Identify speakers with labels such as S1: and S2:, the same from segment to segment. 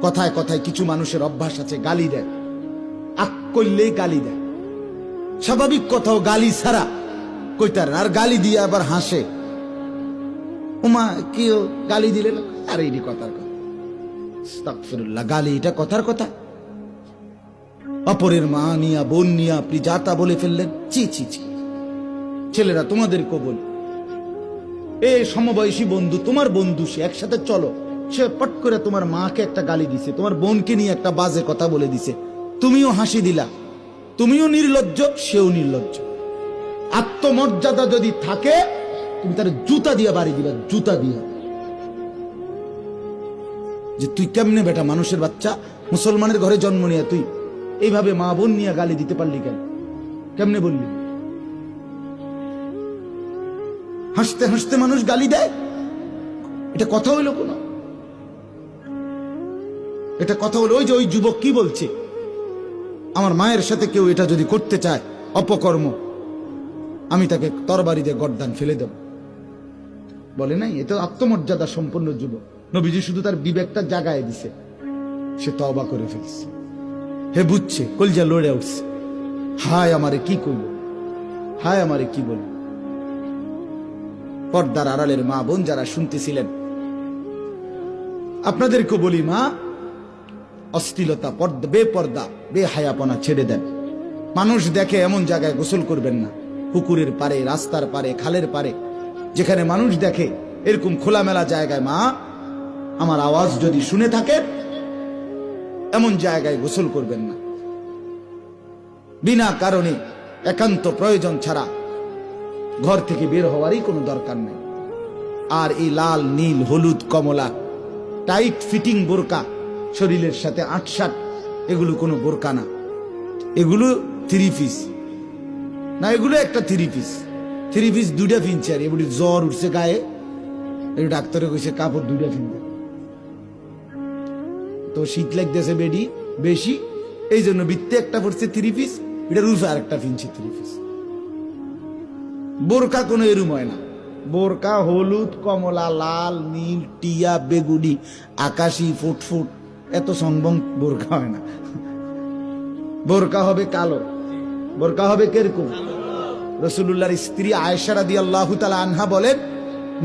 S1: কথায় কথায় কিছু মানুষের অভ্যাস আছে, গালি দেয়, আক করলেই গালি দেয়। স্বাভাবিক কথাও গালি ছাড়া কইতার, আর গালি দিয়ে আবার হাসে। উমা কি গালি দিলেন, আর এই কথার কথা, আস্তাগফিরুল্লাহ, গালি এটা কথার কথা? অপরের মা নিয়া বোন নিয়া আপনি যা তা বলে ফেললেন, ছি ছি ছি। ছেলেরা তোমাদেরকে বল, এ সমবয়সী বন্ধু, তোমার বন্ধু, সে একসাথে চলো, সে পট করে তোমার মাকে একটা গালি দিছে, তোমার বোনকে নিয়ে একটা বাজে কথা বলে দিছে, তুমিও হাসি দিলা, তুমিও নির্লজ্জ, সেও নির্লজ্জ। আত্মমর্যাদা যদি থাকে তুমি তার জুতা দিয়া বাড়ি দিবা, জুতা দিয়া। যে তুই কেমনে বেটা, মানুষের বাচ্চা, মুসলমানের ঘরে জন্ম নিয়ে তুই এইভাবে মা বোন নিয়ে গালি দিতে পারলি কেন? কেমনে বললি? হাসতে হাসতে মানুষ গালি দেয়, এটা কথা হইল কোন? এটা কথা হলো? ওই যে ওই যুবক কি বলছে, আমার মায়ের সাথে কেউ এটা যদি করতে চায় অপকর্ম, আমি তাকে তরবারি দিয়ে গর্দান ফেলে দেব। বলে নাই? এটা আত্মমর্যাদা সম্পন্ন যুবক। নবীজি শুধু তার বিবেকটা জাগায় দিছে, সে তওবা করে ফেলছে। হে বুঝছে, কলজা লড়ে উঠছে, হায় আমারে কি কইল, হায় আমারে কি বলল। পর্দার আড়ালের মা বোন যারা শুনতেছিলেন, আপনাদেরকে বলি, মা, অশ্লীলতা, বেপর্দা, বেহায়াপনা ছেড়ে দেন। মানুষ দেখে এমন জায়গায় গোসল করবেন না, পুকুরের পারে, রাস্তার পারে, খালের পারে, যেখানে মানুষ দেখে এরকম খোলামেলা জায়গায়, মা, আমার আওয়াজ যদি শুনে থাকে, এমন জায়গায় গোসল করবেন না। বিনা কারণে একান্ত প্রয়োজন ছাড়া ঘর থেকে বের হওয়ারই কোনো দরকার নেই। আর এই লাল, নীল, হলুদ, কমলা টাইট ফিটিং বোরকা, শরীরের সাথে আটসাট, এগুলো কোনো বোরকা না, এগুলো থ্রি পিস না, এগুলো একটা থ্রি পিস। থ্রি পিস দুইটা ফিনছে, আর এগুলি জ্বর উঠছে গায়ে, এই ডাক্তারে কইছে কাপড় দুইটা ফিনবে, তো শীত লাগতেছে বেডি বেশি, এই জন্য বৃত্তে একটা পড়ছে থ্রি পিস, এটা রুফে আর একটা ফিনছে থ্রি পিস। বোরকা কোনো এরুম হয় না। বোরকা হলুদ, কমলা, লাল, নীল, টিয়া, বেগুনি, আকাশি, ফুটফুট, এত সংবং বোরকা হয় না। বোরকা হবে কালো। বোরকা হবে কিরকম? রাসূলুল্লাহর স্ত্রী আয়েশা রাদিয়াল্লাহু তাআলা আনহা বলেন,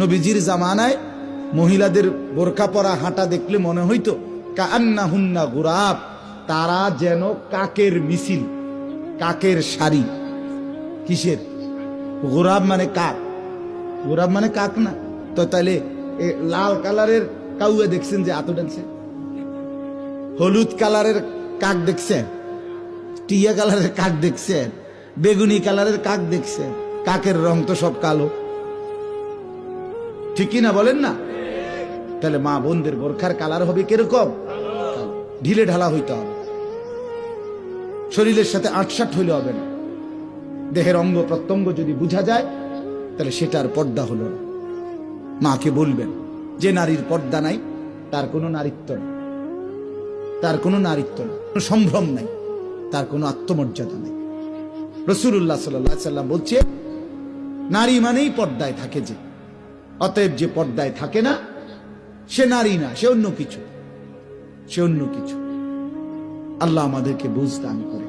S1: নবীজির জামানায় মহিলাদের বোরকা পরা হাঁটা দেখলে মনে হইতো কাআন্নাহুন্না গুরাব, তারা যেন কাকের মিছিল, কাকের সারি। কিসের? গোরাব মানে কাক। গোরাব মানে কাক না তো? তাইলে লাল কালারের কাউয়া দেখছেন যে আতো ডাকছে? হলুদ কালারের কাক দেখছেন? টিয়া কালারের কাক দেখছেন? বেগুনি কালারের কাক দেখছেন? কাকের রং তো সব কালো, ঠিক কিনা বলেন না? তাহলে মা বোনদের বোরখার কালার হবে কিরকম? ঢিলে ঢালা হইতে হবে, শরীরের সাথে আটসাট হইলে হবে না। দেহের অঙ্গ প্রত্যঙ্গ যদি বোঝা যায়, তাহলে সেটার পর্দা হলো না। মাকে বলবেন, যে নারীর পর্দা নাই তার কোনো নারীত্ব নেই, তার কোনো নারীত্ব নেই, কোনো সম্ভ্রম নাই, তার কোনো আত্মমর্যাদা নেই। রাসূলুল্লাহ সাল্লাল্লাহু আলাইহি ওয়াসাল্লাম বলছে, নারী মানেই পর্দায় থাকে যে, অতএব যে পর্দায় থাকে না সে নারী না, সে অন্য কিছু, সে অন্য কিছু। আল্লাহ আমাদেরকে বুঝ দান করে।